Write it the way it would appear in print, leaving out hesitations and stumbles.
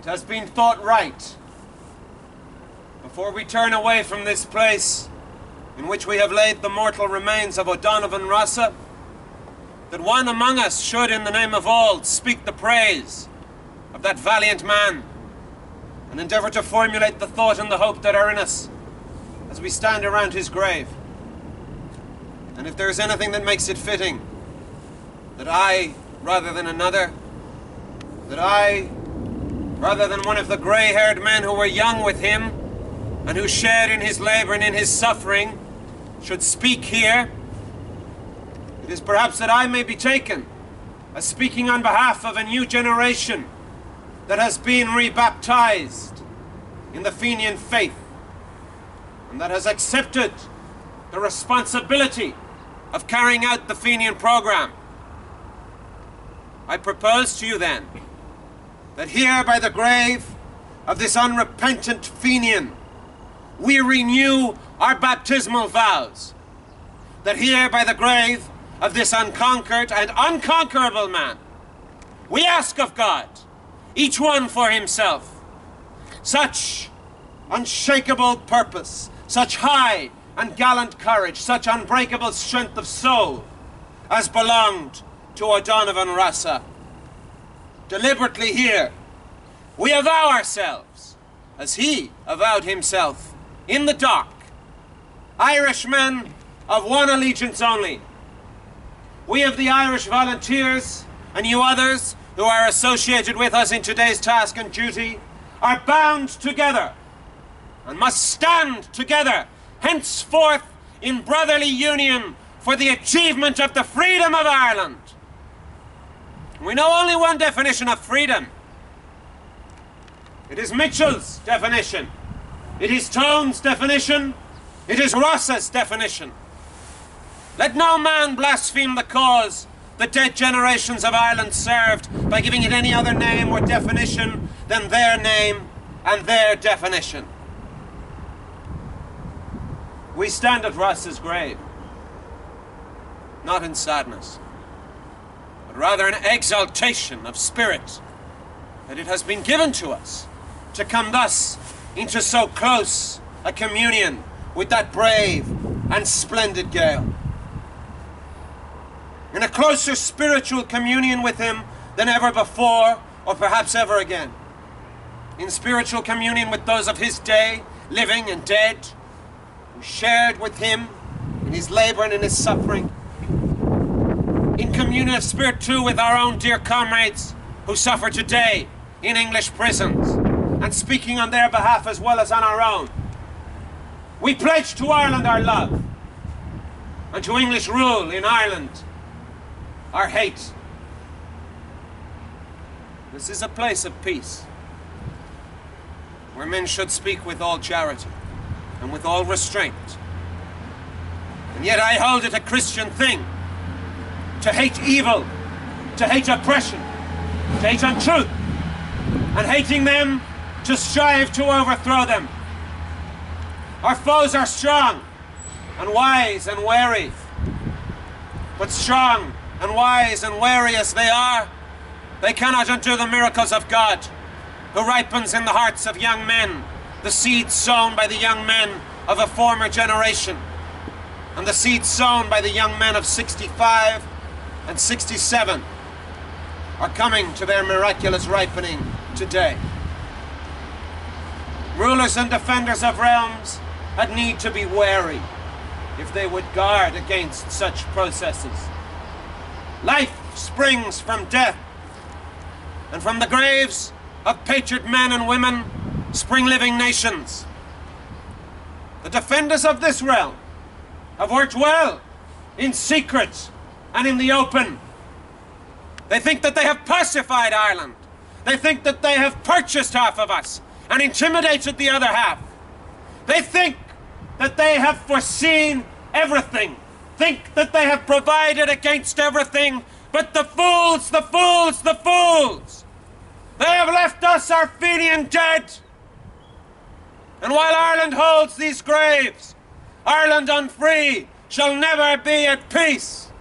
It has been thought right, before we turn away from this place in which we have laid the mortal remains of O'Donovan Rossa, that one among us should, in the name of all, speak the praise of that valiant man and endeavour to formulate the thought and the hope that are in us as we stand around his grave. And if there is anything that makes it fitting that I, rather than another, that I, rather than one of the grey-haired men who were young with him and who shared in his labour and in his suffering, should speak here, it is perhaps that I may be taken as speaking on behalf of a new generation that has been rebaptized in the Fenian faith and that has accepted the responsibility of carrying out the Fenian program. I propose to you then that here by the grave of this unrepentant Fenian we renew our baptismal vows, that here by the grave of this unconquered and unconquerable man we ask of God, each one for himself, such unshakable purpose, such high and gallant courage, such unbreakable strength of soul as belonged to O'Donovan Rossa. Deliberately here we avow ourselves, as he avowed himself in the dock, Irishmen of one allegiance only. We of the Irish Volunteers, and you others who are associated with us in today's task and duty, are bound together and must stand together henceforth in brotherly union for the achievement of the freedom of Ireland. We know only one definition of freedom. It is Mitchell's definition. It is Tone's definition. It is Rossa's definition. Let no man blaspheme the cause the dead generations of Ireland served by giving it any other name or definition than their name and their definition. We stand at Rossa's grave, not in sadness, but rather in exaltation of spirit that it has been given to us to come thus into so close a communion with that brave and splendid Gael. In a closer spiritual communion with him than ever before, or perhaps ever again. In spiritual communion with those of his day, living and dead, who shared with him in his labour and in his suffering. In communion of spirit too with our own dear comrades who suffer today in English prisons, and speaking on their behalf as well as on our own. We pledge to Ireland our love, and to English rule in Ireland our hate. This is a place of peace, where men should speak with all charity and with all restraint. And yet I hold it a Christian thing to hate evil, to hate oppression, to hate untruth, and hating them, to strive to overthrow them. Our foes are strong and wise and wary, but strong and wise and wary as they are, they cannot undo the miracles of God, who ripens in the hearts of young men the seeds sown by the young men of a former generation, and the seeds sown by the young men of 65 and 67 are coming to their miraculous ripening today. Rulers and defenders of realms had need to be wary if they would guard against such processes. Life springs from death, and from the graves of patriot men and women spring living nations. The defenders of this realm have worked well in secret and in the open. They think that they have pacified Ireland. They think that they have purchased half of us and intimidated the other half. They think that they have foreseen everything, think that they have provided against everything, but the fools, the fools, the fools! They have left us our Fenian dead. And while Ireland holds these graves, Ireland unfree shall never be at peace.